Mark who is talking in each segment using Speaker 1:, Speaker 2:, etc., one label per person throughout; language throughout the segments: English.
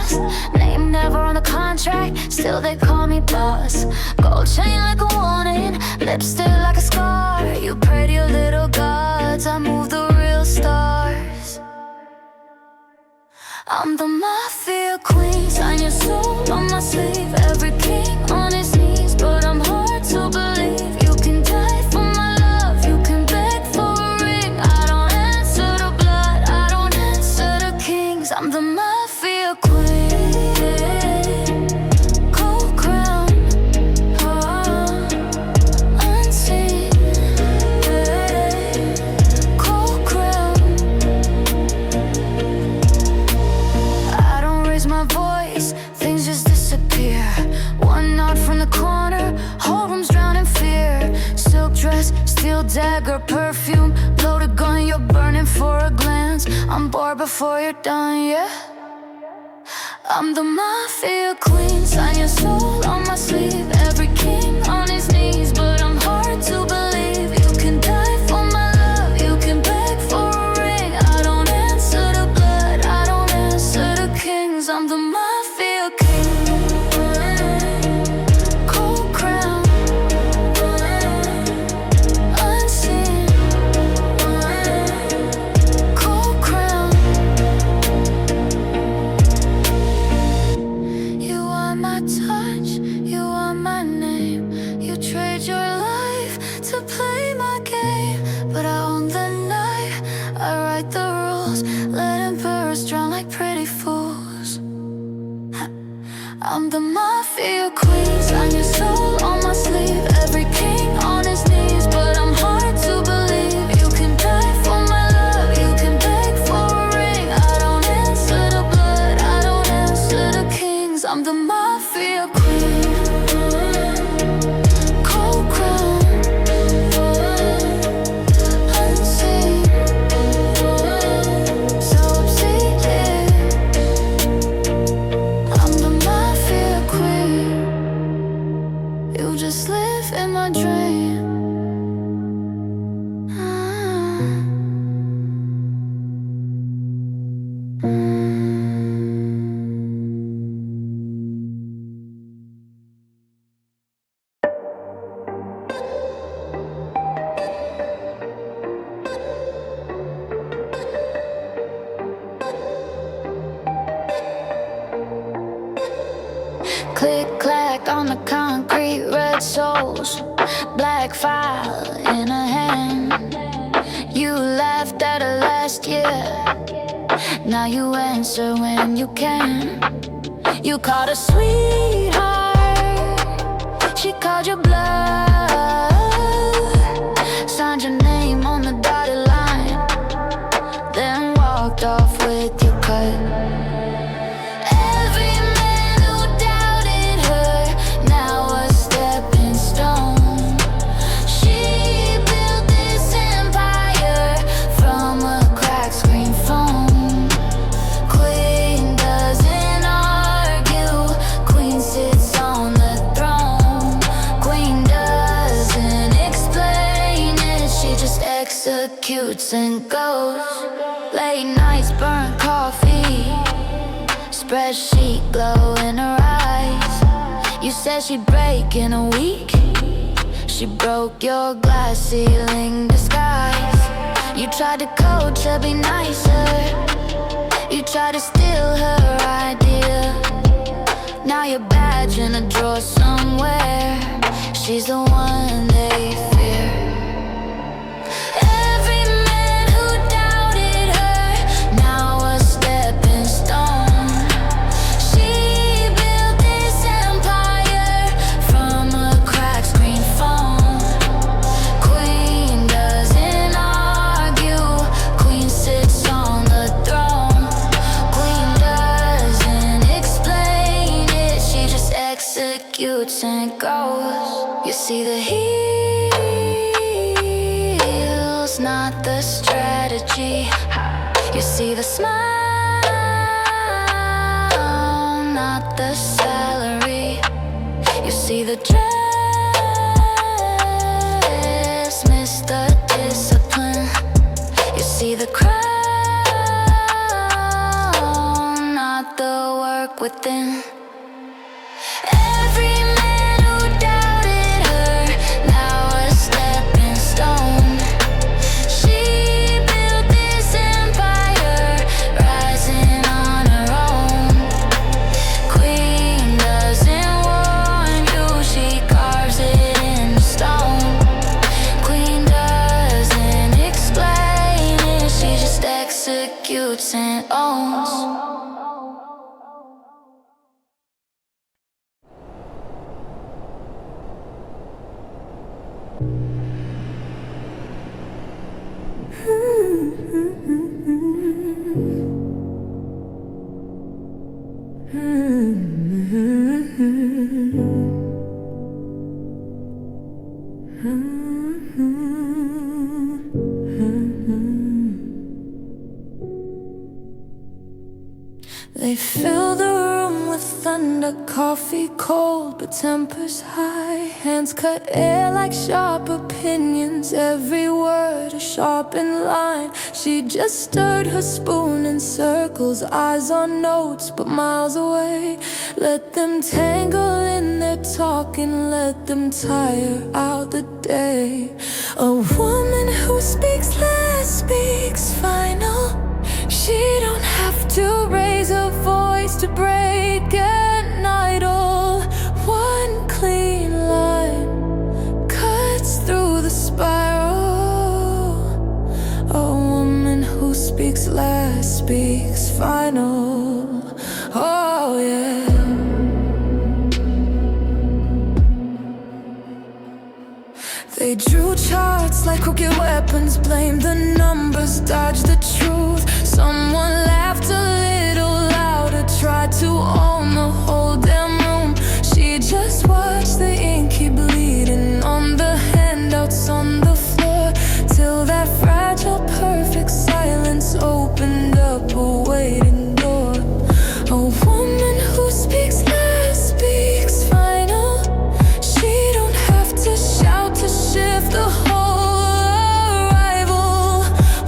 Speaker 1: boss. Name never on the contract, still they call me boss. Gold chain like a warning, lipstick like a scar. You pray to your little gods, I move the real stars. I'm the mafia queen, sign your soul on my sleeve. Every king on his knees, but I'm hard to believe. You can die for my love, you can beg for a ring. I don't answer to blood, I don't answer to kings. I'm the mafia queen, cold crown, unseen, cold crown. I don't raise my voice, things just disappear. One nod from the corner, whole room's drowned in fear. Silk dress, steel dagger, perfume, loaded gun, you're burning for a glance. I'm bored before you're done, yeah. I'm the mafia queen, sign your soul on my sleeve. Every king on his knees, but I'm hard to believe. You can die for my love, you can beg for a ring. I don't answer to blood, I don't answer to kings. I'm the mafia king, cold crown, unseen, cold crown. You want my touch, you want my name. You trade your life to play my game, but I own the night, I write the rules. Let emperors drown like pretty fools. I'm the mafia queen, sign your soul on my sleeve. Every king on his knees, but I'm hard to believe. You can die for my love, you can beg for a ring. I don't answer to blood, I don't answer to kings. I'm the mafia queen, cold crown, unseen, so obscene. I'm the mafia queen, you just live in my dream. Click clack on the concrete, red souls, black file in a hand. You laughed at her last year, now you answer when you can. You called her sweetheart, she called you bluff. Signed your name on the dotted line, then walked off with your cut. Every man who doubted her, now a stepping stone. She built this empire from a cracked screen phone. Queen doesn't argue, queen sits on the throne. Queen doesn't explain it, she just executes and goes. Late nights, burnt coffee, spreadsheet glow in her eyes. You said she'd break in a week, she broke your glass ceiling disguise. You tried to coach her, be nicer, you tried to steal her idea. Now you're badge in a drawer somewhere, she's the one they fear. Every man who doubted her, now a stepping stone. She built this empire from a cracked screen phone. Queen doesn't argue, queen sits on the throne. Queen doesn't explain it, she just executes and goes. You see the heels, not the strategy. You see the smile, not the salary. You see the dress, miss the discipline. You see the crown, not the work suits and owns. They fill the room with thunder, coffee cold but tempers high. Hands cut air like sharp opinions, every word a sharpened line. She just stirred her spoon in circles, eyes on notes but miles away. Let them tangle in their talking, let them tire out the day. A woman who speaks less speaks final. She don't have to raise her voice to break an idol. One clean line cuts through the spiral. A woman who speaks last speaks final. Oh yeah. They drew charts like crooked weapons, blamed the numbers, dodged the truth. Someone laughed a little louder, tried to own the whole damn room. She just watched the ink keep bleeding on the handouts on the floor, till that fragile, perfect silence opened up a waiting door. A woman who speaks less speaks final. She don't have to shout to shift the whole arrival.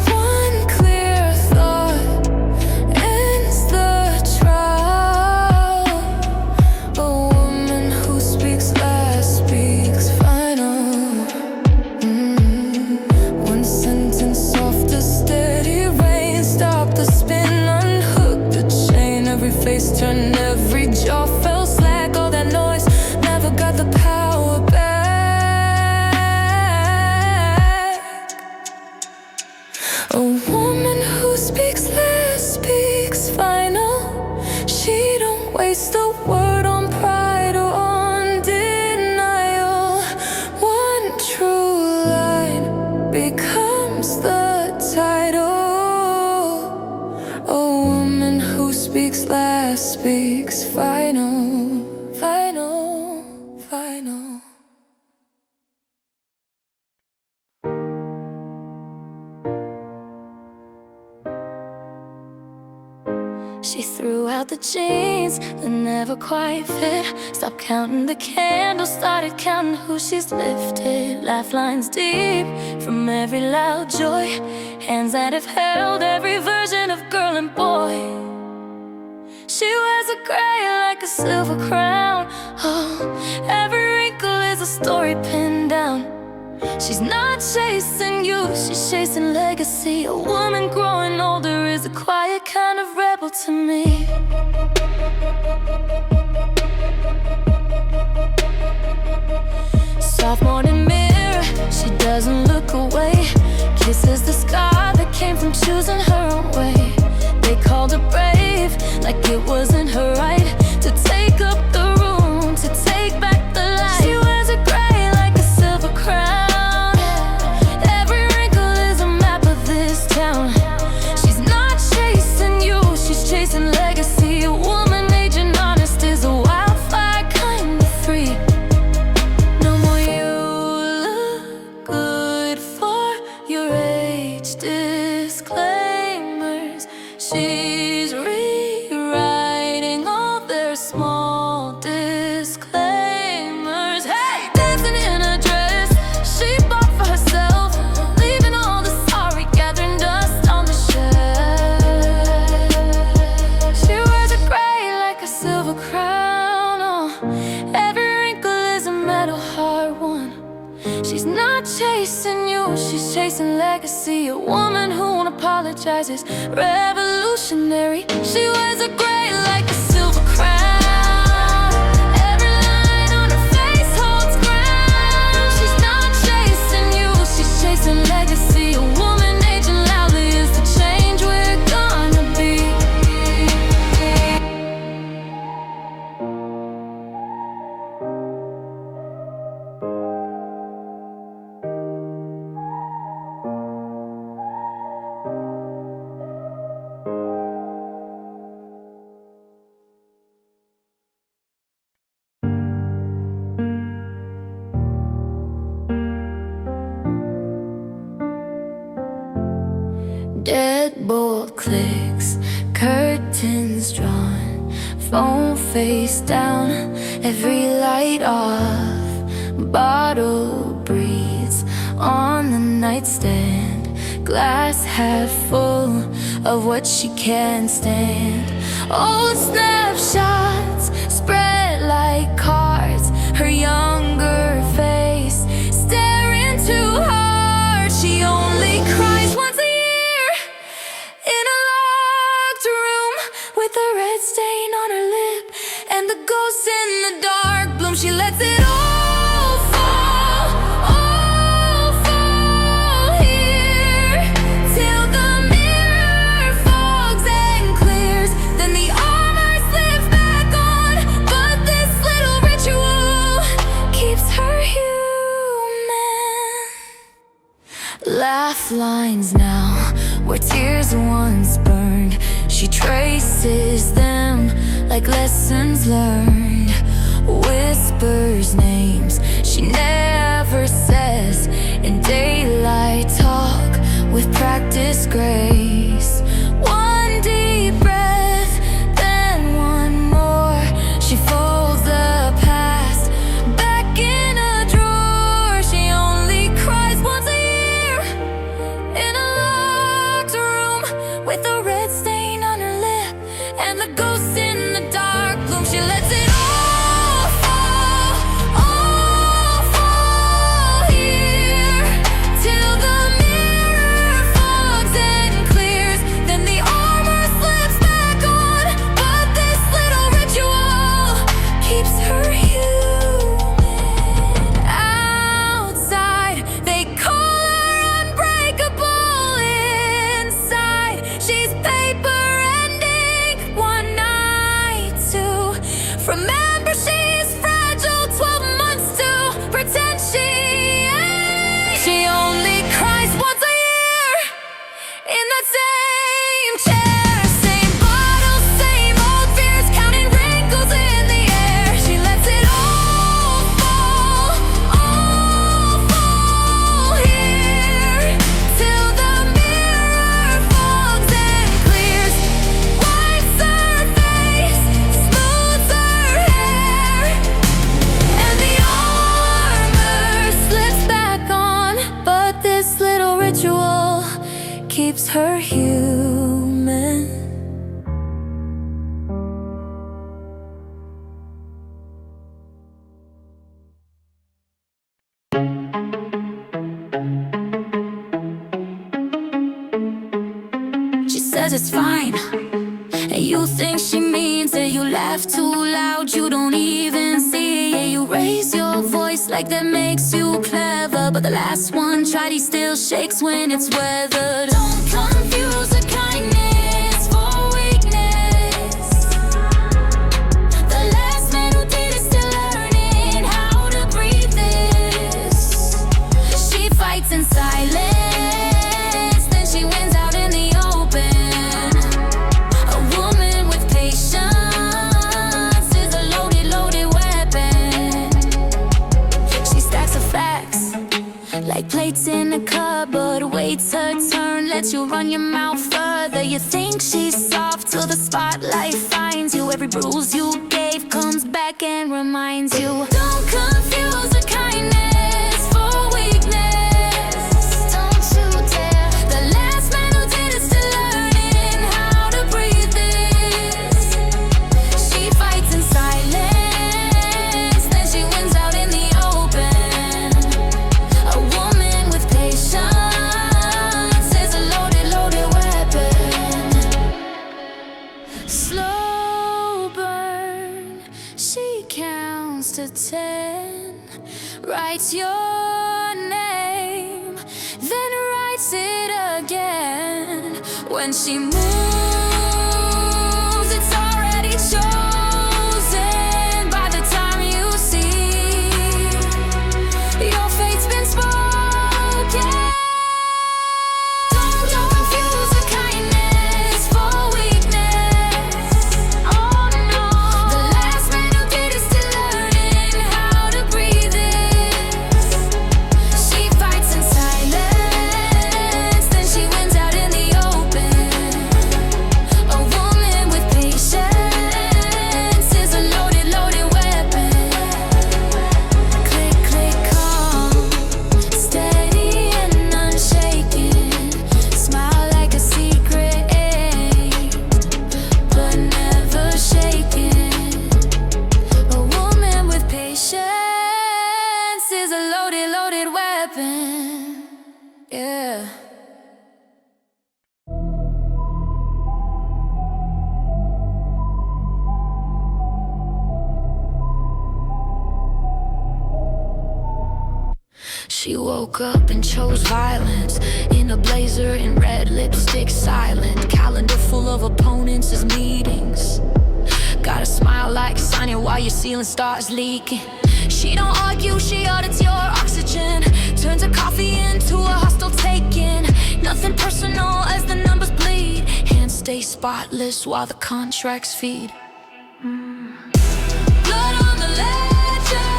Speaker 1: One clear thought ends the trial. A woman who speaks last speaks final. One sentence soft as steady rain, stop the spin, unhook the chain. Every face turned, every jaw fell slack. All that noise never got the power back. A woman who speaks less speaks final. She don't waste a word on pride or on denial. One true line becomes the title. A woman who speaks last speaks final. Final, final. She threw out the jeans that never quite fit, stopped counting the candles, started counting who she's lifted. Laugh lines deep from every loud joy, hands that have held every version of girl and boy. She wears a gray like a silver crown. Oh, every wrinkle is a story pinned down. She's not chasing youth, she's chasing legacy. A woman growing older is a quiet kind of rebel to me. Soft morning mirror, she doesn't look away. Kisses the scar that came from choosing her own way. They called her brave, like it wasn't her right to take up the room, to take back the light. She wears a gray like a silver crown. Chasing legacy, a woman aging honest is a wildfire kind of free. No more you look good for your age disclaimers. She's rewriting all their small disclaimers. Hey, dancing in a dress she bought for herself, leaving all the sorry, gathering dust on the shelf. Silver crown, oh, every wrinkle is a metal hard one. She's not chasing you, she's chasing legacy. A woman who won't apologize is revolutionary. She wears a gray like a silver crown. Every line on her face holds ground. She's not chasing you, she's chasing legacy. A woman aging loudly is the change we're gonna Deadbolt clicks, curtains drawn, phone face down, every light off. Bottle breathes on the nightstand, glass half full of what she can't stand. Old snapshots spread like cards, her younger face staring too hard. She only cries once a year in a locked room with a red stain on her lip and the ghost in the dark bloom. She lets it all fall here till the mirror fogs and clears. Then the armor slips back on, but this little ritual keeps her human. Laugh lines now where tears once burned, she traces them like lessons learned. Whispers names she never says in daylight talk with practiced grace. One deep breath, then one more. She folds the past back in a drawer. She only cries once a year in a locked room with a red stain on her lip and the ghost in the dark bloom. She lets it all fall here till the mirror fogs and clears. Then the armor slips back on, but this little ritual keeps her human. Outside, they call her unbreakable. Inside, she's paper and ink. One night, two. Remember, she's fragile. 12 months to pretend she ain't. She only cries once a year in that same chair, same bottle, same old fears, counting wrinkles in the air. She lets it all fall here till the mirror fogs and clears. Wipes her face, smooths her hair, and the armor slips back on, but this little ritual keeps her human. She says it's fine, and you think she means it. You laugh too loud, you don't even see it. You raise your voice like that makes you clever, but the last one tried, he still shakes when it's weathered. Don't confuse the kindness for weakness. The last man who did is still learning how to breathe this. She fights in silence, then she wins out in the open. A woman with patience is a loaded, loaded weapon. She stacks her facts like plates in a cupboard, waits her turn, lets you run your mouth further. You think she's soft till the spotlight finds you. Every bruise you gave comes back and reminds you. Don't confuse her kindness for weakness. Don't you dare. The last man who did is still learning how to breathe this. She fights in silence, then she wins out in the open. A woman with patience is a loaded, loaded weapon. Slow burn, she counts to 10, writes your name, then writes it again. When she moves, it's already chosen. By the time you see, your fate's been spoken. Don't confuse the kindness for weakness. Oh no, the last man who did is still learning how to breathe this. She fights in silence, then she wins out in the open. Yeah. She woke up and chose violence, in a blazer and red lipstick, silent. Calendar full of opponents as meetings. Gotta smile like Sonya while your ceiling starts leaking. She don't argue, she audits your oxygen, turns her coffee into a hostile take-in. Nothing personal as the numbers bleed. Hands stay spotless while the contracts feed. Blood on the ledger,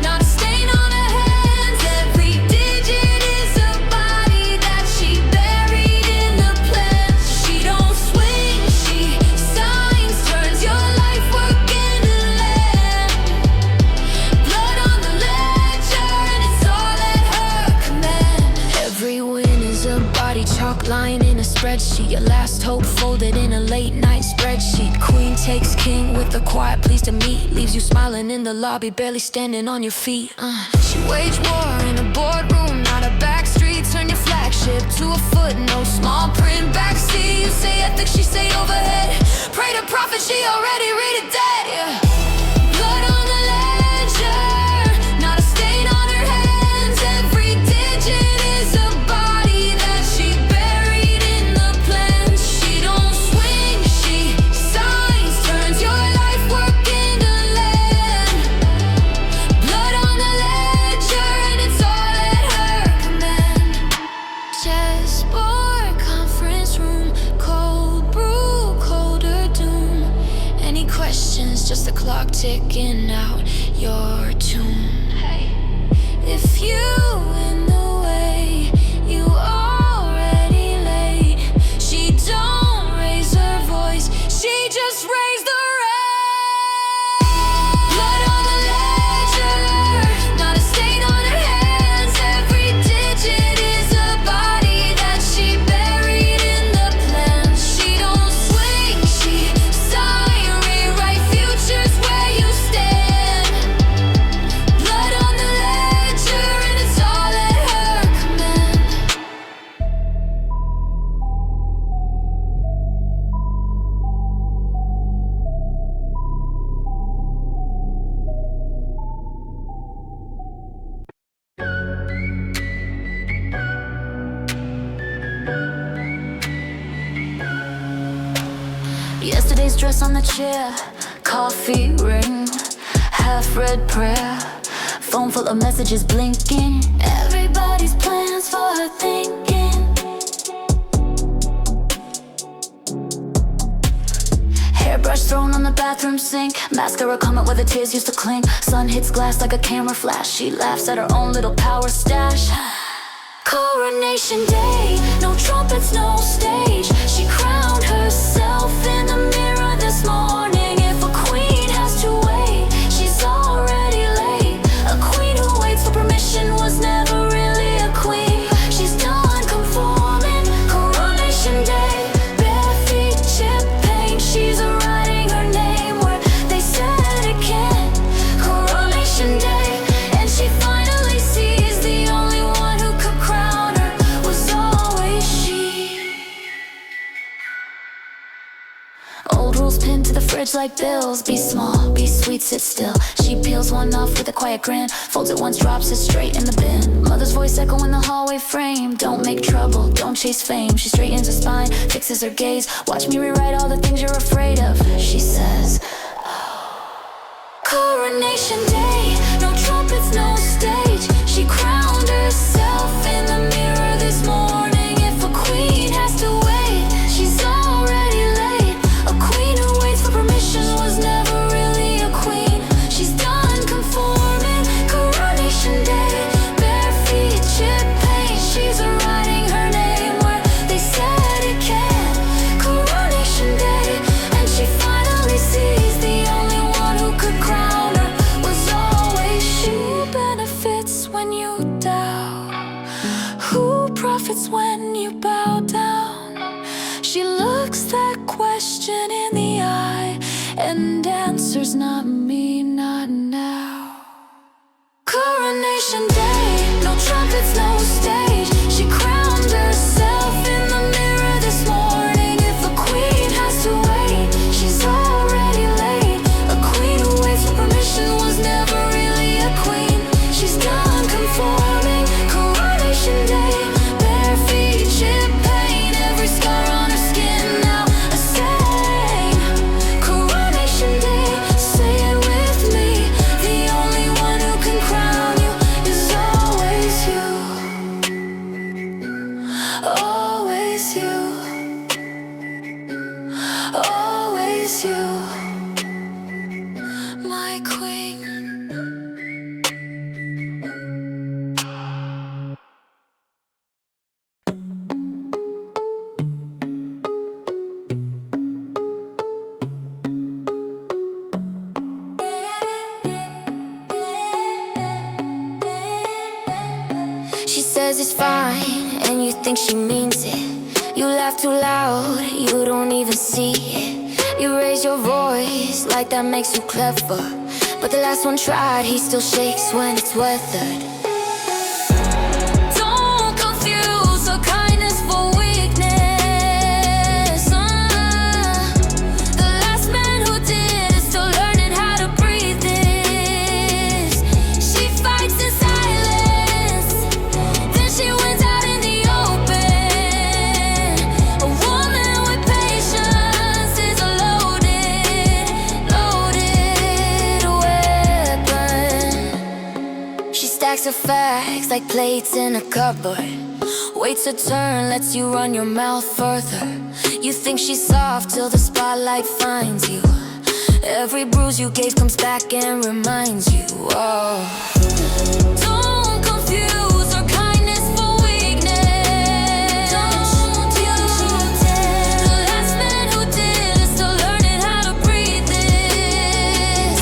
Speaker 1: not a stain on her hands. Every digit is a body that she buried in the plans. She don't swing, she signs, turns your life work into land. Blood on the ledger, and it's all at her command. Every win is a body chalk line in a spreadsheet. Your last hope folded in a late night spreadsheet. Queen takes king with a quiet pleased to meet, leaves you smiling in the lobby, barely standing on your feet. She waged war in a boardroom, not a back street. Turn your flagship to a footnote, small print backseat. You say ethics, she say overhead. Pray to prophet, she already read it dead. Yeah. Blood on the ledger, not a stain on her hands. Every digit is a body that she buried in the plans. She don't swing, she signs, turns your life work into land. Blood on the ledger, and it's all at her command. Chessboard, conference room, cold brew, colder doom. Any questions, just the clock ticking out your tune. If you in the way, you already late. She don't raise her voice, she just raised the rate. Blood on the ledger, not a stain on her hands. Every digit is a body that she buried in the plans. She don't swing, she sign, rewrite futures where you stand. Blood on the ledger, and it's all at her command. Yesterday's dress on the chair, coffee ring, half-read prayer, phone full of messages blinking. Everybody's plans for her thinking. Hairbrush thrown on the bathroom sink, mascara coming where the tears used to cling. Sun hits glass like a camera flash, she laughs at her own little power stash. Coronation day, no trumpets, no stage. She crowned herself in the mirror this morning. If a queen has to wait, she's already late. A queen who waits for permission was never really a queen. She's done conforming. Coronation day, bare feet, chip paint. She's writing her name where they said it can't. Coronation day, and she finally sees the only one who could crown her was always she. Old rules pinned to the fridge like bills. Be small, be sweet, sit still. She peels one off with a quiet grin, folds it once, drops it straight in the bin. Mother's voice echo in the hallway frame. Don't make trouble, don't chase fame. She straightens her spine, fixes her gaze. Watch me rewrite all the things you're afraid of, she says. Coronation day, no trumpets, no stage. She crowned herself in the mirror this morning. If a queen has to wait, she's already late. A queen who waits for permission was never really a queen. She's done conforming. Coronation day, bare feet, chip paint. She's writing her name where they said it can't. Coronation day, and she finally sees the only one who could crown her was always she. Who benefits when you doubt? Who profits when you bow down? She looks that question in the eye and answers, not me, not now. Coronation day, no trumpets, no stage. She always you, always you, my queen. She says it's fine, and you think she means it. You laugh too loud, you don't even see it. You raise your voice like that makes you clever, but the last one tried, he still shakes when it's weathered. Don't confuse her kindness for weakness. The last man who did is still learning how to breathe this. She fights in silence, then she wins out in the open. A woman with patience is a loaded weapon. She stacks her facts like plates in a cupboard, waits her turn, lets you run your mouth further. You think she's soft till the spotlight finds you. Every bruise you gave comes back and reminds you. Oh. Don't confuse her kindness for weakness. Don't you dare. The last man who did is still learning how to breathe this.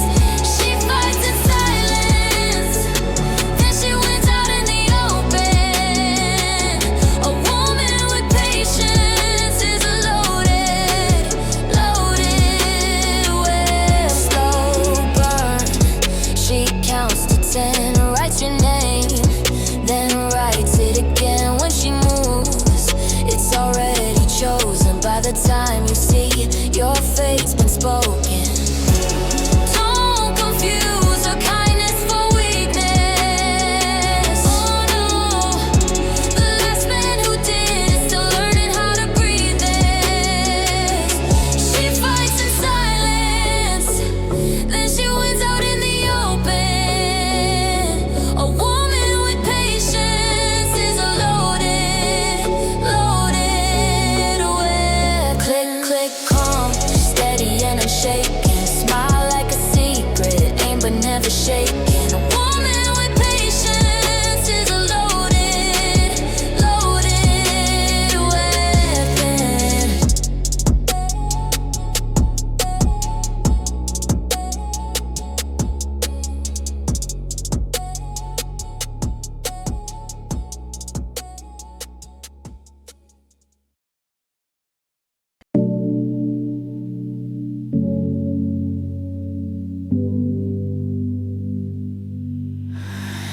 Speaker 1: She fights in silence, then she wins out in the open. A woman with patience is a loaded weapon. Slow burn. She counts to 10, writes your name, then writes it again. When she moves, it's already chosen. By the time you see, your fate's been spoken. Don't confuse her kindness for weakness. Oh no, the last man who did is still learning how to breathe this. She fights in silence, then she wins out in the open. A woman with patience is a loaded weapon. Click, click, calm, steady and unshaken. Smile like a secret, aim but never shaken. A woman with patience is a loaded weapon.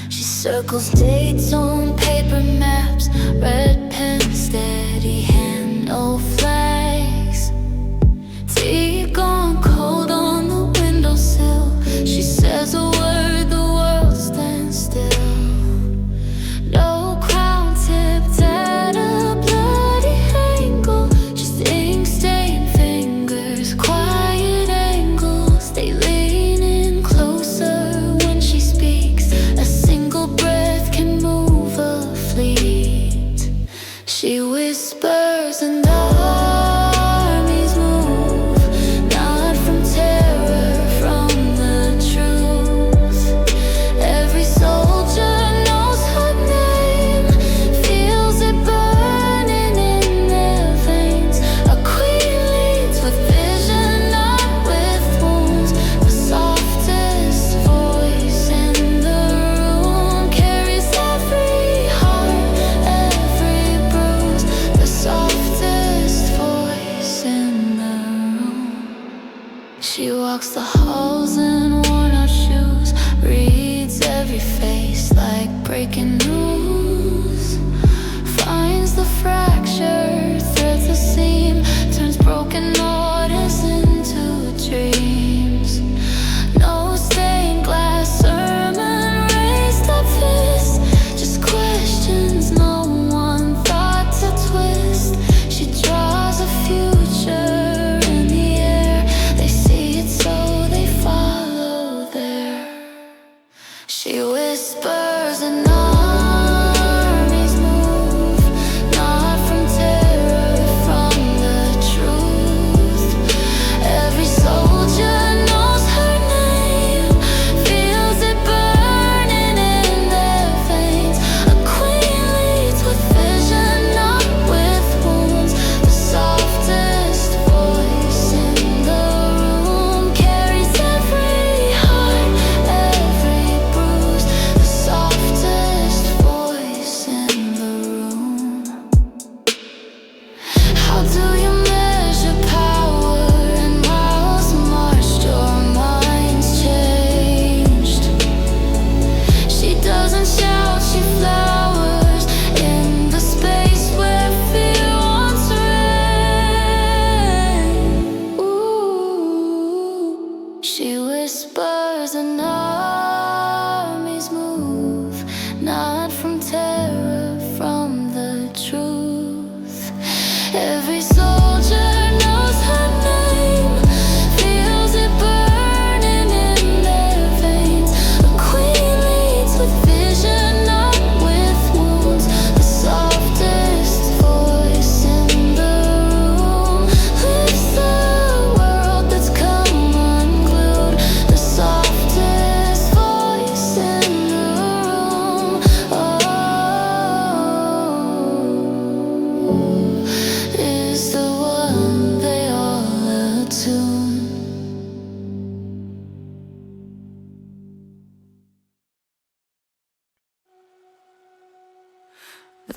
Speaker 1: She circles dates on paper maps, red pen, steady hand, no flags. Tea gone cold on the windowsill. She says a word, the world stands still. No crown tipped at a bloody angle, just ink-stained fingers, quiet angles. They lean in closer when she speaks. A single breath can move a fleet. She whispers and the armies move, not from terror, from the truth. Every soldier knows her name, feels it burning in their veins. A queen leads with vision, not with wounds. The softest voice in the room carries every heart, every bruise. The softest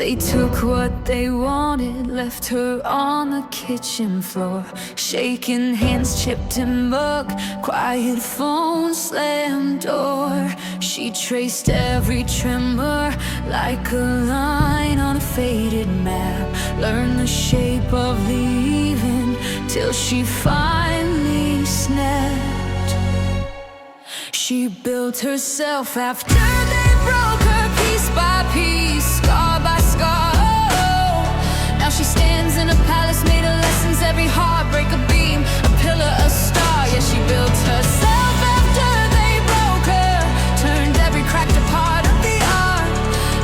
Speaker 1: They took what they wanted, left her on the kitchen floor, shaking hands, chipped and mug, quiet phone, slammed door. She traced every tremor like a line on a faded map, learned the shape of the even till she finally snapped. She built herself after they broke her piece by piece, scar by scar. Oh, now she stands in a palace made of lessons, every heartbreak a beam, a pillar, a star. Yeah, she built herself after they broke her, turned every crack to part of the art.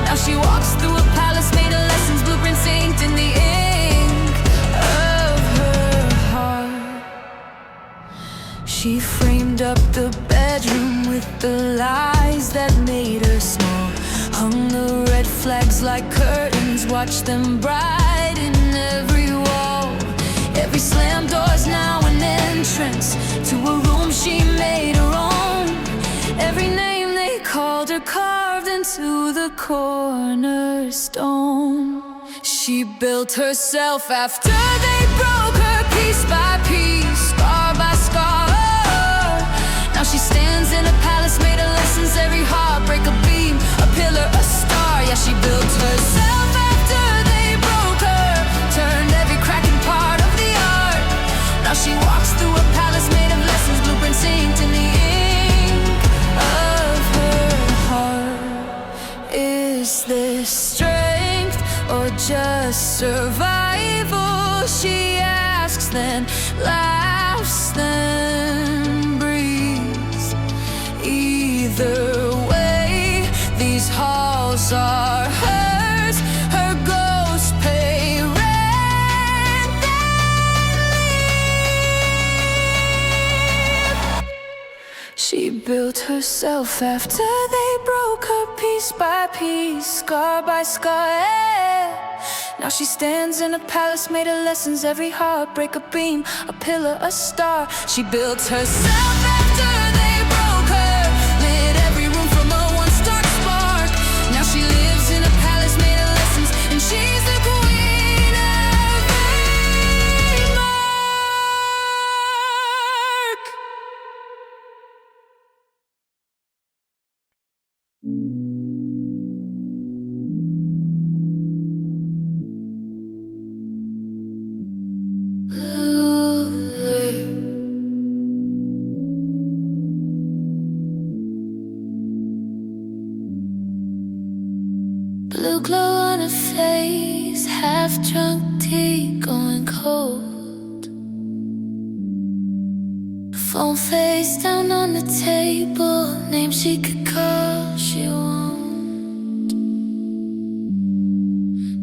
Speaker 1: Now she walks through a palace made of lessons, blueprints inked in the ink of her heart. She framed up the bedroom with the lies that made her small, hung the red flags like curtains, watched them brighten every wall. Every slammed door's now an entrance to a room she made her own. Every name they called her carved into the cornerstone. She built herself after they broke her piece by piece, scar by scar. Now she stands in a palace made of lessons, every heartbreak a beam, a pillar, a star. Yeah, she built herself after they broke her, turned every crack and part of the art. Now she walks through a palace made of lessons, blueprints inked in the ink of her heart. Is this strength or just survival? She asks, then laughs, then breathes. Either way, these halls are hers, her ghost pay rent, then leave. She built herself after they broke her piece by piece, scar by scar. Yeah. Now she stands in a palace made of lessons, every heartbreak a beam, a pillar, a star. She built herself after they broke her, lit every room from a once dark spark. Now she lives in a palace made of lessons, and she's the queen of Denmark. Blue glow on her face, half drunk tea going cold. Phone face down on the table, name she could call, she won't.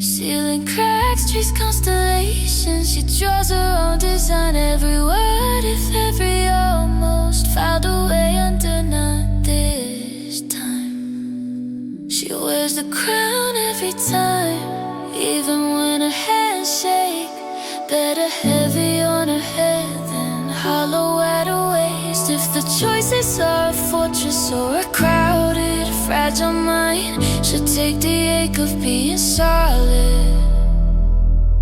Speaker 1: Ceiling cracks, trees, constellations, she draws her own design. Every word, if every almost, filed away under not this time. She wears the crown every time, even when her hands shake. Better heavy on her head than hollow at her waist. If the choices are a fortress or a crowded, fragile mind, she'll take the ache of being solid.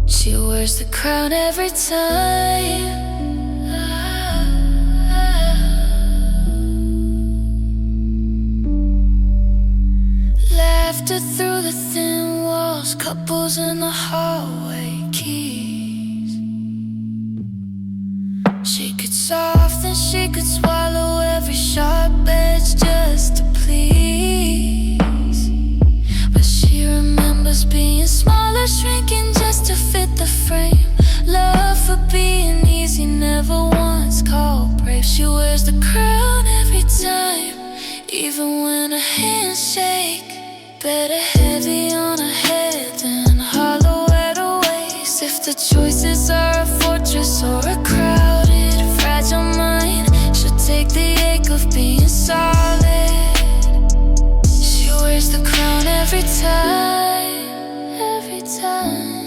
Speaker 1: She wears the crown every time. Laughter through the thin walls, couples in the hallway, keys. She could soften, she could swallow every sharp edge just to please. But she remembers being smaller, shrinking just to fit the frame. Love for being easy, never once called brave. She wears the crown every time, even when her hands shake. Better heavy on her head than hollow at her waist. If the choices are a fortress or a crowded, fragile mind, she'll take the ache of being solid. She wears the crown every time, every time.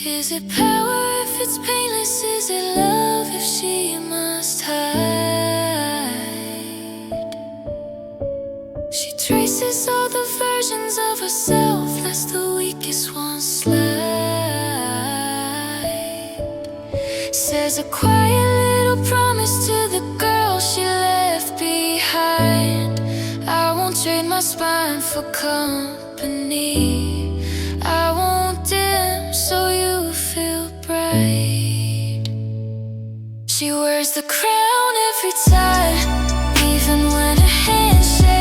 Speaker 1: Is it power if it's painless? Is it love if she must hide? Traces all the versions of herself, lest the weakest one slide. Says a quiet little promise to the girl she left behind. I won't trade my spine for company. I won't dim so you feel bright. She wears the crown every time, even when her hands shake.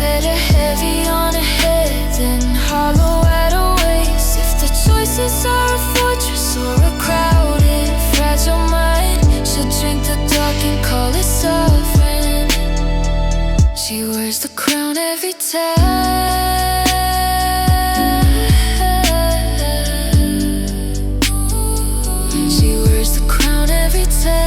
Speaker 1: Better heavy on her head than hollow at her waist. If the choices are a fortress or a crowded, fragile mind, she'll drink the dark and call it sovereign. She wears the crown every time. She wears the crown every time.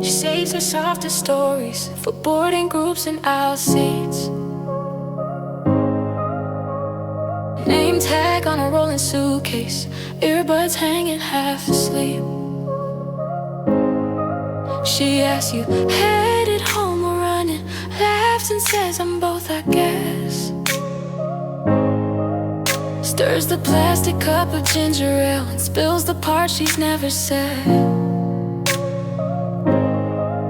Speaker 1: She saves her softest stories for boarding groups and aisle seats. Name tag on a rolling suitcase, earbuds hanging half asleep. She asks you, headed home or running, laughs and says I'm both, I guess. Stirs the plastic cup of ginger ale and spills the part she's never said.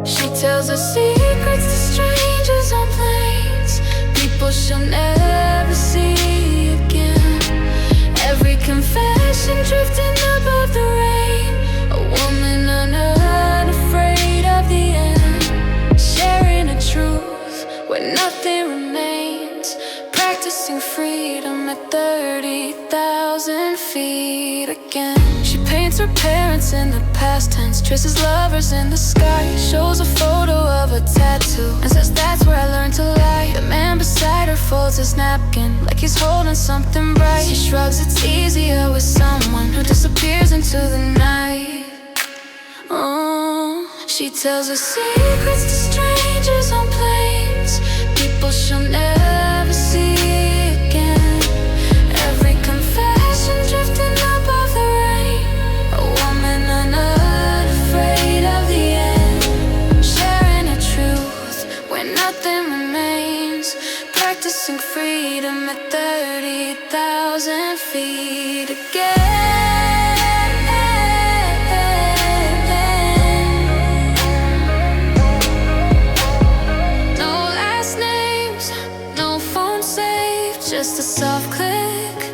Speaker 1: She tells her secrets to strangers on planes, people she'll never see again. Every confession drifting above the rain, a woman unafraid of the end. Sharing a truth where nothing remains, practicing freedom at 30,000 feet again. She paints her parents in the past tense, traces lovers in the sky, shows a photo of a tattoo and says that's where I learned to lie. The man beside her folds his napkin like he's holding something bright. She shrugs, it's easier with someone who disappears into the night. Oh, she tells her secrets to strangers on planes, people she'll never see again. Every confession drifting above the rain, a woman unafraid of the end. Sharing a truth where nothing remains, practicing freedom at 30,000 feet again. Just a soft click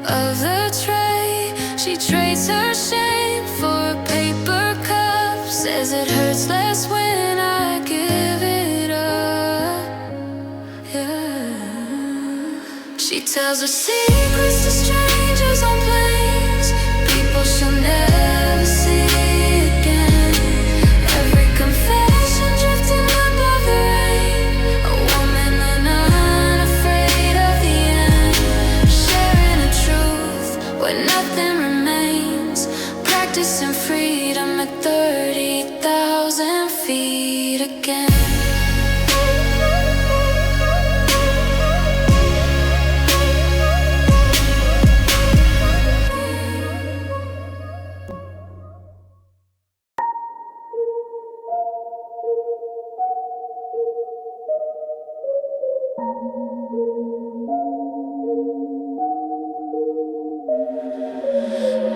Speaker 1: of the tray. She trades her shame for a paper cup, says it hurts less when I give it up. Yeah. She tells her secrets to strangers on planes, people she'll never see again. Every confession drifting above the rain, a woman unafraid of the end. Sharing a truth where nothing remains, practicing freedom at 30,000 feet again.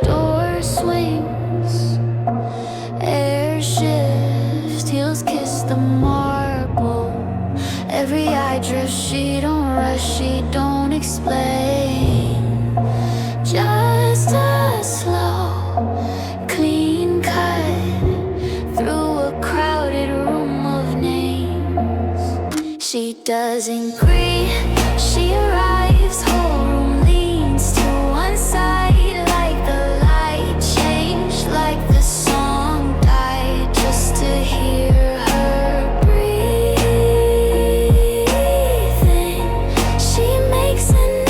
Speaker 1: Door swings, air shifts, heels kiss the marble. Every eye drifts, she don't rush, she don't explain. Just a slow, clean cut through a crowded room of names. She doesn't greet, she arrives, whole room leans to one side. Like the light changed, like the song died, just to hear her breathing. She makes an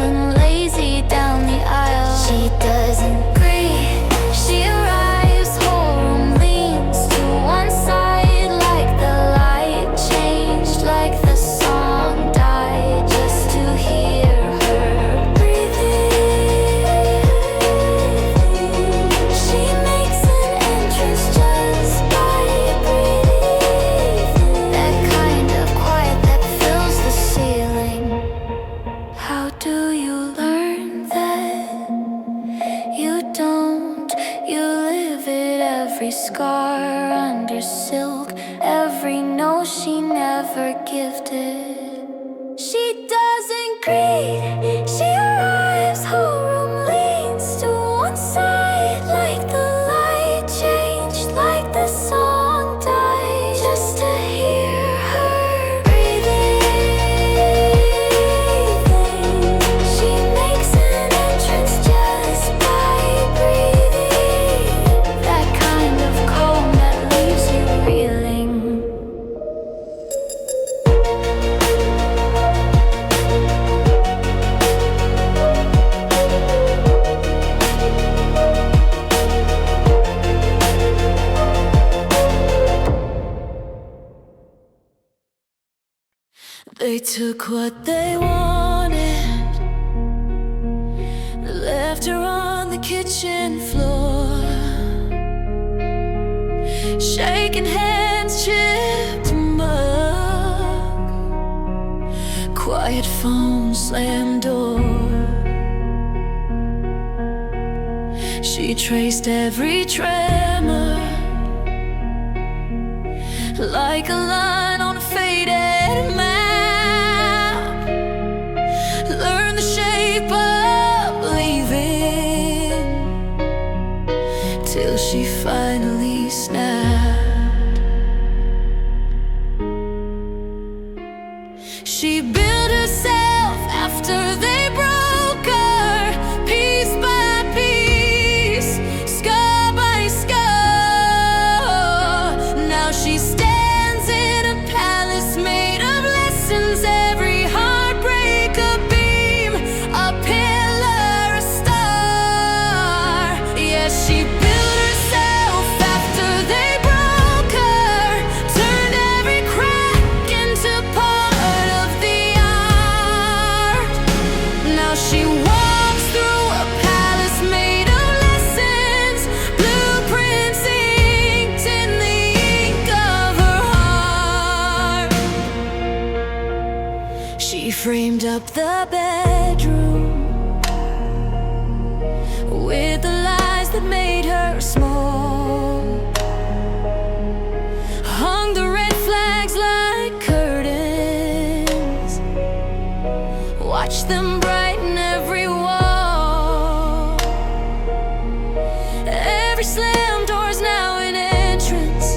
Speaker 1: and lazy down the aisle. She doesn't greet, she arrives, whole room leans to one side like the light changed, like the song died, just to hear her breathing. She makes an entrance just by breathing, that kind of quiet that fills the ceiling. How do you learn that? You don't, you live it. Every scar under silk, every no she never gifted. She doesn't greet, she arrives, whole room leans to one side like the light changed, like the song died, just to hear her breathing. She makes an entrance just by breathing, that kind of calm that leaves you reeling. They took what they wanted, left her on the kitchen floor, shaking hands, chipped mug, quiet phone, slammed door. She traced every tremor like a line on a faded map. Learn the shape of leaving till she finally snapped. She built herself after they broke her, piece by piece, scar by scar. Now she stands in a palace made of lessons, every heartbreak a beam, a pillar, a star. Yes, she built herself after they broke her, turned every crack into part of the art. Now she walks through a palace made of lessons, blueprints inked in the ink of her heart. She framed up the bedroom with the lies that made her small, hung the red flags like curtains, watched them brighten every wall. Every slam door's now an entrance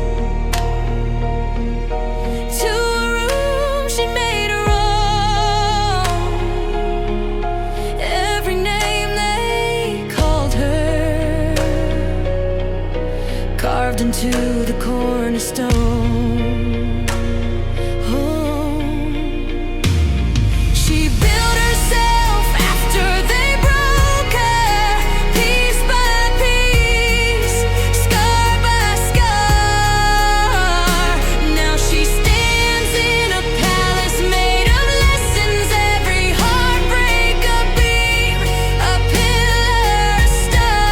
Speaker 1: to a room she made her own. Every name they called her, carved into the cornerstone. Oh. She built herself after they broke her, piece by piece, scar by scar. Now she stands in a palace made of lessons, every heartbreak a beam, a pillar, a star.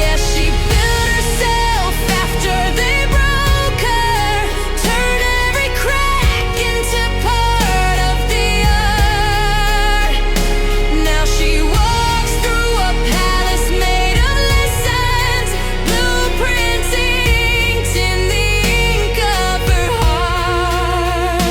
Speaker 1: Yes, she built herself after they broke her, turned every crack into part of the art. Now she walks through a palace made of lessons, blueprints inked in the ink of her heart.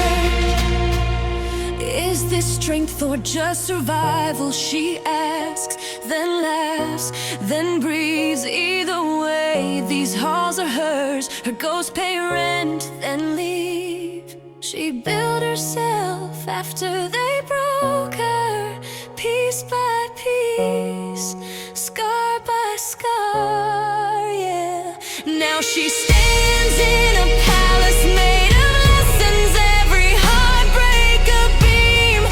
Speaker 1: Is this strength or just survival? She asks, then laughs, then breathes. Either way, these halls are hers. Her ghosts pay rent, then leave. She built herself after they broke her, piece by piece, scar by scar. Yeah. Now she stands in a palace made of lessons, every heartbreak a beam,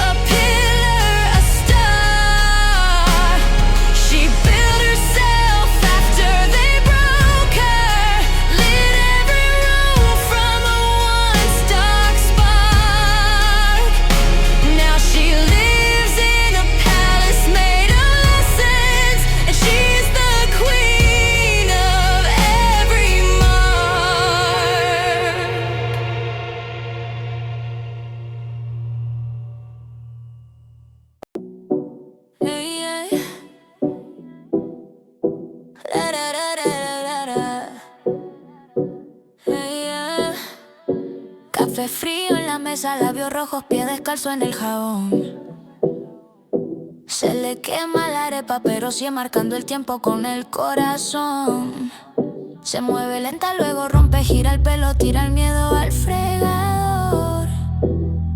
Speaker 1: a pillar, besa, labios rojos, pie descalzo en el jabón. Se le quema la arepa, pero sigue marcando el tiempo con el corazón. Se mueve lenta, luego rompe, gira el pelo, tira el miedo al fregador.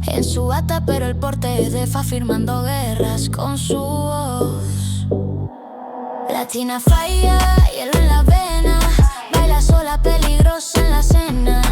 Speaker 1: En su bata, pero el porte es de fa, firmando guerras con su voz. Latina falla, hielo en la vena, baila sola, peligrosa en la cena.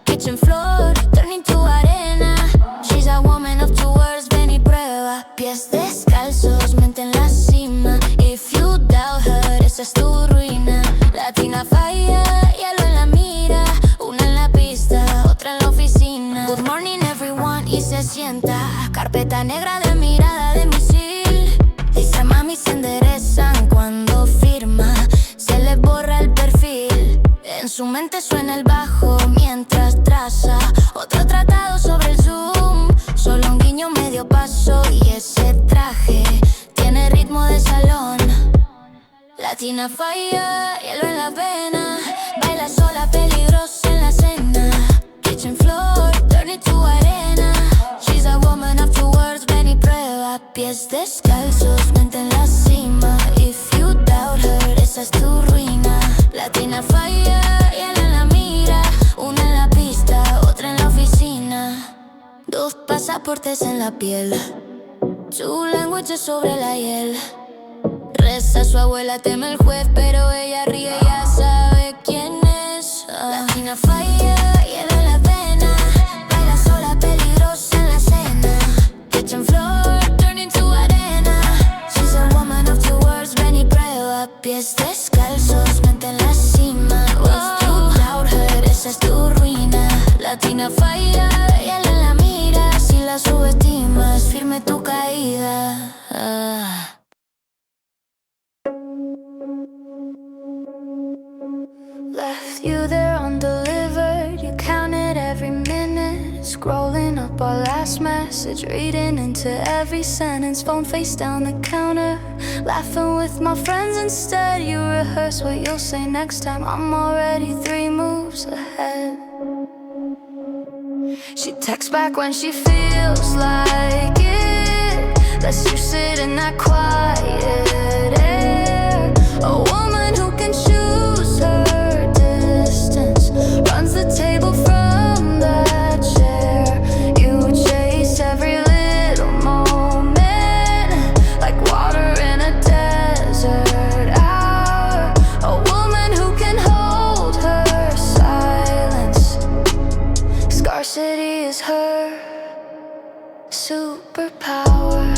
Speaker 1: Kitchen floor, turning to arena. She's a woman of two words, ven y prueba. Pies descalzos, mente en la cima. If you doubt her, esa es tu ruina. Latina falla, hielo en la mira. Una en la pista, otra en la oficina. Good morning everyone, y se sienta. Carpeta negra de mirada de misil. Dice mami, se enderezan cuando firma. Se le borra el perfil. En su mente suena el bajo mientras traza otro tratado sobre el Zoom. Solo un guiño, medio paso y ese traje tiene ritmo de salón. Latina falla, hielo en la vena, baila sola, peligrosa en la cena. Kitchen floor, turn it to arena. She's a woman of two words, ven y prueba. Pies descalzos, mente en la cima. If you doubt her, esa es tu ruina. Latina falla, hielo en la mira. Una en la pista, otra en la oficina. Dos pasaportes en la piel. Two languages sobre la hiel. Reza su abuela, teme el juez, pero ella ríe, ya sabe quién es. Latina falla, hielo en la vena, baila sola, peligrosa en la cena. Kitchen floor, turning to arena. She's a woman of two words, ven y prueba. Pies descalzos, mente en la cima. If you doubt her, esa es tu ruina. Latina falla, hielo en la mira. Si la subestimas, firme tu caída. Left you there undelivered. You counted every minute, scrolling up our last message, reading into every sentence. Phone face down the counter, laughing with my friends instead. You rehearse what you'll say next time. I'm already 3 moves ahead. She texts back when she feels like it, lets you sit in that quiet air. A woman who can choose her distance, runs the table from that chair. You chase every little moment, like water in a desert hour. A woman who can hold her silence. Scarcity is her superpower.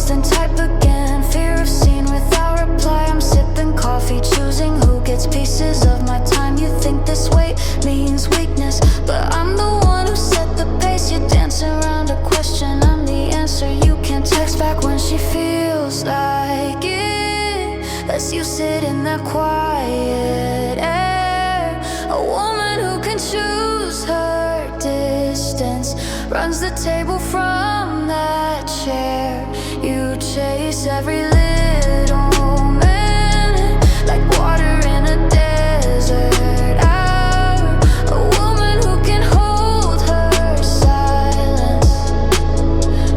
Speaker 1: And type again, fear of seeing without reply. I'm sipping coffee, choosing who gets pieces of my time. You think this weight means weakness, but I'm the one who set the pace. You dance around a question, I'm the answer. You can text back when she feels like it, lets you sit in that quiet air. A woman who can choose her distance, runs the table from that chair. You chase every little minute, like water in a desert hour. A woman who can hold her silence.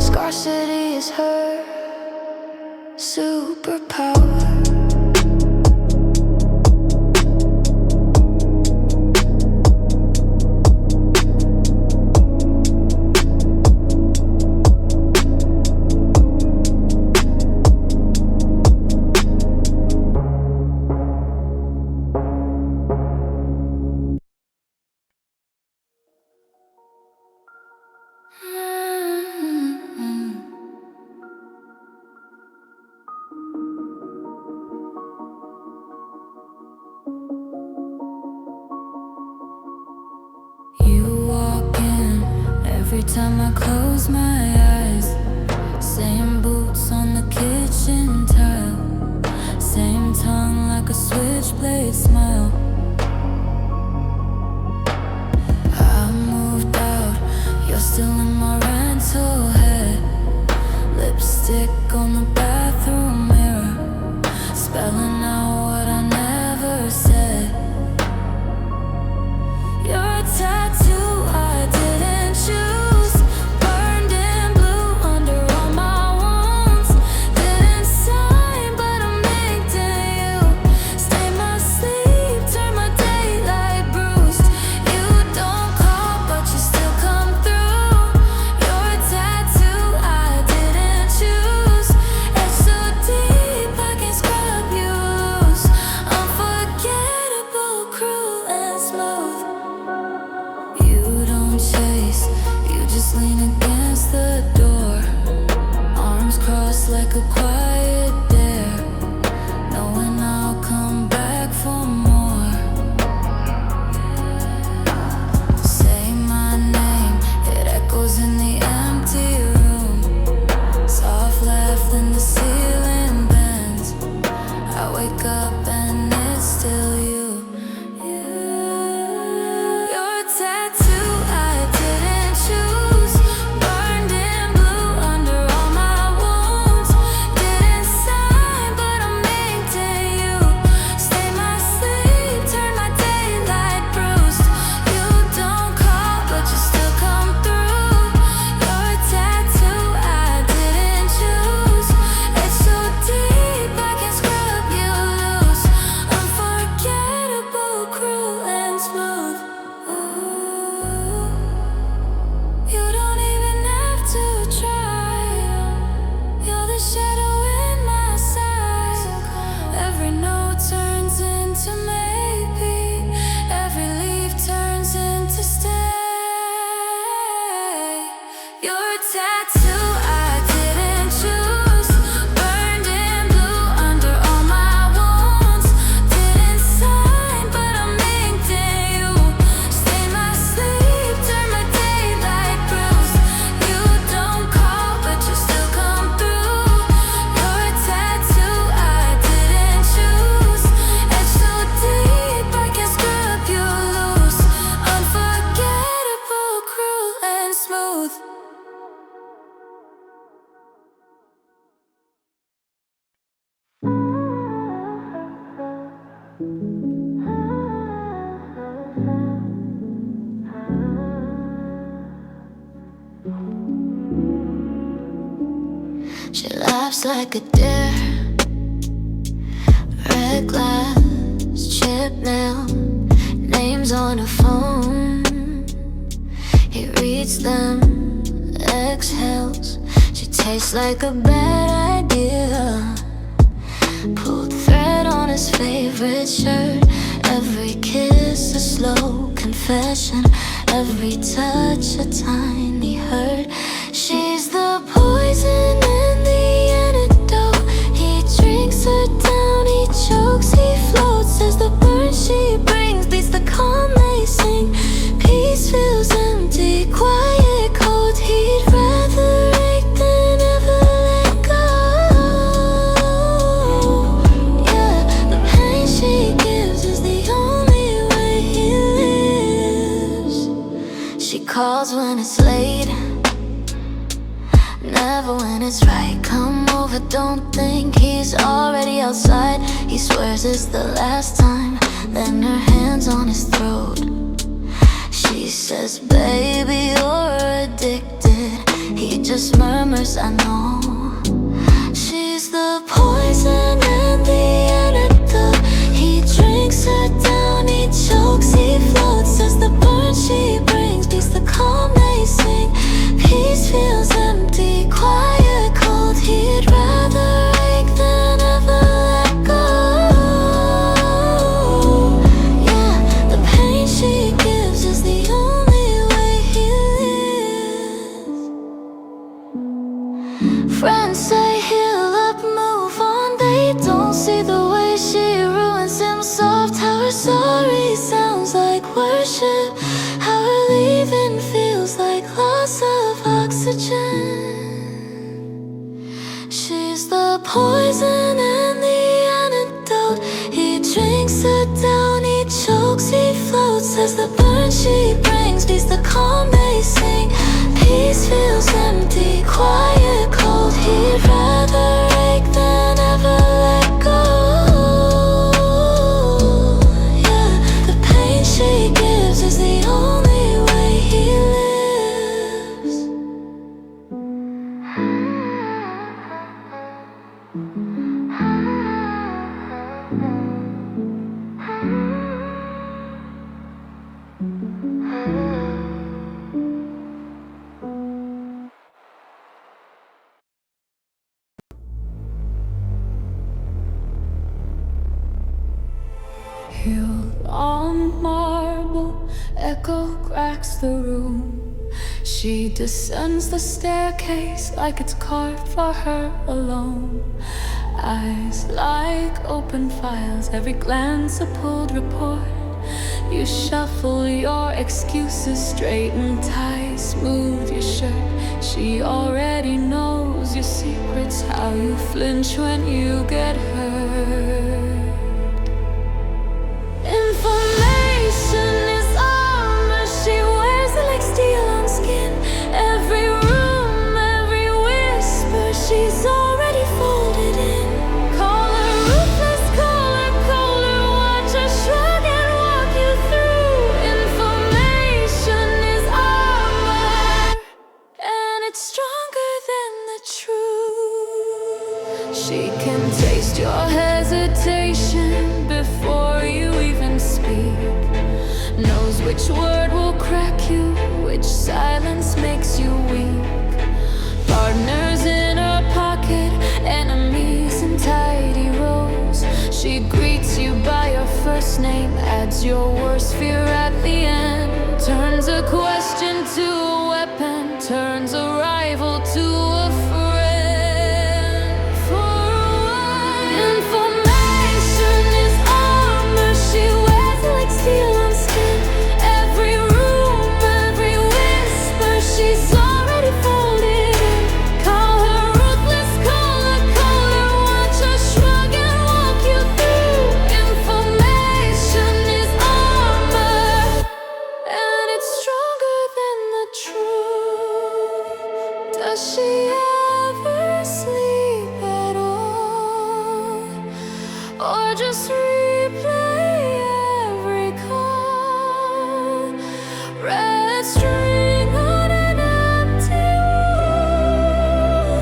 Speaker 1: Scarcity is her superpower. Every time I close my eyes, same boots on the kitchen tile, same tongue like a switchblade smile. I moved out, you're laughs like a quiet dare, knowing I'll come back for more. Say my name, it echoes in the empty room. Soft laugh, then the ceiling bends. I wake up and it's still you. Your tattoo I didn't choose, burned in blue under all my wounds. Didn't sign, but I'm inked in you. Stay my sleep, turn my daylight bruised. You don't call, but you still come through. Your tattoo I didn't choose. It's so deep I can scrub you loose. Unforgettable, cruel and smooth. Ooh, you don't even have to try. You're the shadow in my sight. Every note turns into maybe. Every leaf turns into stay. Your tattoo I didn't choose, burned in blue under all my wounds. Didn't sign, but I'm inked in you. Stay my sleep, turn my daylight bruised. You don't call, but you still come through. Your tattoo I didn't choose. It's so deep I can scrub you loose. Unforgettable, cruel and smooth. She laughs like a deer, red glass, chip nail, names on her phone. He reads them, exhales. She tastes like a bad idea. Pulled thread on his favorite shirt. Every kiss a slow confession. Every touch a tiny hurt. She's the poison and the antidote. He drinks her down, he chokes, he floats. As the burn she brings beats the calm they sing. Peace feels empty, quiet, cold. He'd rather ache than ever let go. Yeah, the pain she gives is the only way he lives. She calls when it's late, never when it's right. Come over, don't think he's already outside. He swears it's the last time, then her hands on his throat. She says, baby, you're addicted. He just murmurs, I know. She's the poison and the antidote. He drinks her down, he chokes, he floats. As the burn she brings beats the calm they sing. Peace feels empty, quiet, cold. He'd rather ache than ever let go. Yeah, the pain she gives is the only way he lives. Friends say he'll up, move on. They don't see the way she ruins him. Soft, how her sorry sounds like worship. How her leaving feels like loss of oxygen. She's the poison and the antidote. He drinks her down, he chokes, he floats. As the burn she brings beats the calm they sing. Peace feels empty, quiet, cold. He'd rather ache than ever let go. Yeah, the pain she gives is the only way he lives. Healed on marble, echo cracks the room. She descends the staircase like it's carved for her alone. Eyes like open files, every glance a pulled report. You shuffle your excuses, straighten tie, smooth your shirt. She already knows your secrets, how you flinch when you get hurt. Information is armor, she wears it like steel on skin. Every room, every whisper, she's already folded in. Call her ruthless, call her colder, watch her shrug and walk you through. Information is armor, and it's stronger than the truth. She can taste your hesitation before you even speak. Knows which word will crack you, which silence makes you weak. Partners in her pocket, enemies in tidy rows. She greets you by your first name, adds your worst fear at the end. Turns a question to a weapon, turns a rival to a friend. For a while, information is armor, she wears it like steel on skin. Every room, every whisper, she's already folded in. Call her ruthless, call her colder, watch her shrug and walk you through. Information is armor, and it's stronger than the truth. Does she ever sleep at all, or just replay every call? Red string on an empty wall,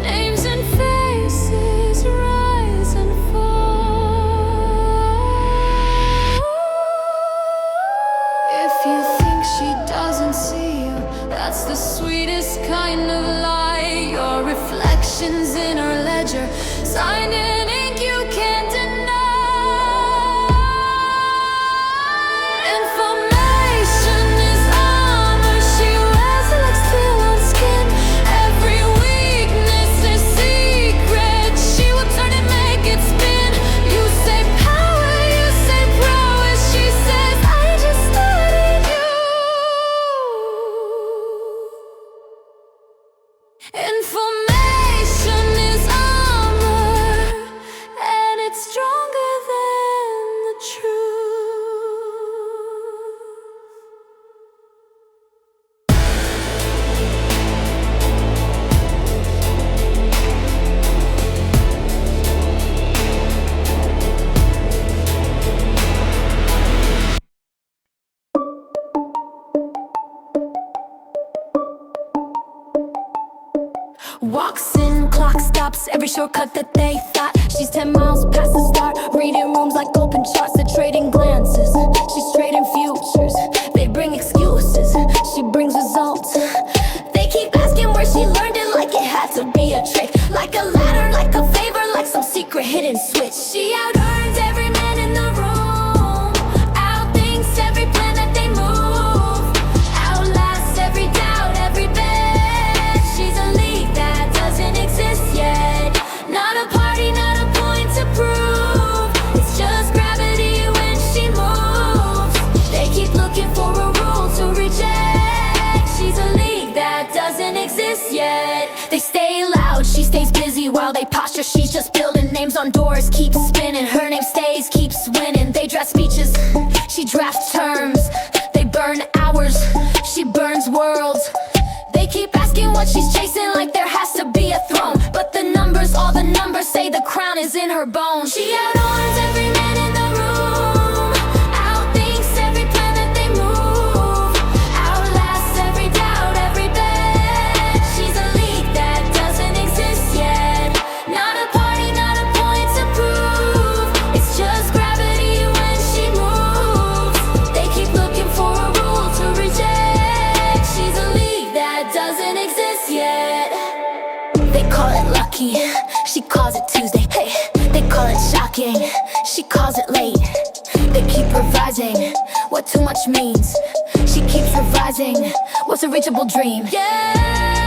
Speaker 1: names and faces rise and fall. If you think she doesn't see you, that's the sweetest kind of lie. Your reflections in her ledger, signed in ink you can't deny. Information is armor, she wears it like steel on skin. Every weakness is secret, she will turn and make it spin. You say power, you say prowess, she says I just studied you. Information is armor, and it's stronger than the truth. Walks in, clock stops, every shortcut that they thought. She's 10 miles past the start, reading rooms like open charts. They're trading glances, she's trading futures. They bring excuses, she brings results. They keep asking where she learned it, like it had to be a trick. Like a ladder, like a favor, like some secret hidden switch. She out-earns every man in the room, outthinks every plan that they move, outlasts every doubt, every bet. She's a league that doesn't exist yet. Not a party, not a point to prove. It's just gravity when she moves. They keep looking for a rule to reject. She's a league that doesn't exist yet. They stay loud, she stays busy while they posture. She's just building names on doors, keep spinning. Her name stays, keeps winning. They draft speeches, she drafts terms. They burn hours, she burns worlds. They keep asking what she's chasing, like there has to be a throne. But the numbers, all the numbers say the crown is in her bones. She out-arms every man in the room, outthinks every plan that they move, outlasts every doubt, every bet. She's a league that doesn't exist yet. Not a party, not a point to prove. It's just gravity when she moves. They keep looking for a rule to reject. She's a league that doesn't exist yet. They call it lucky, she calls it Tuesday. Hey, They call it shocking, she calls it late. They keep revising what too much means. She keeps revising what's a reachable dream. Yeah.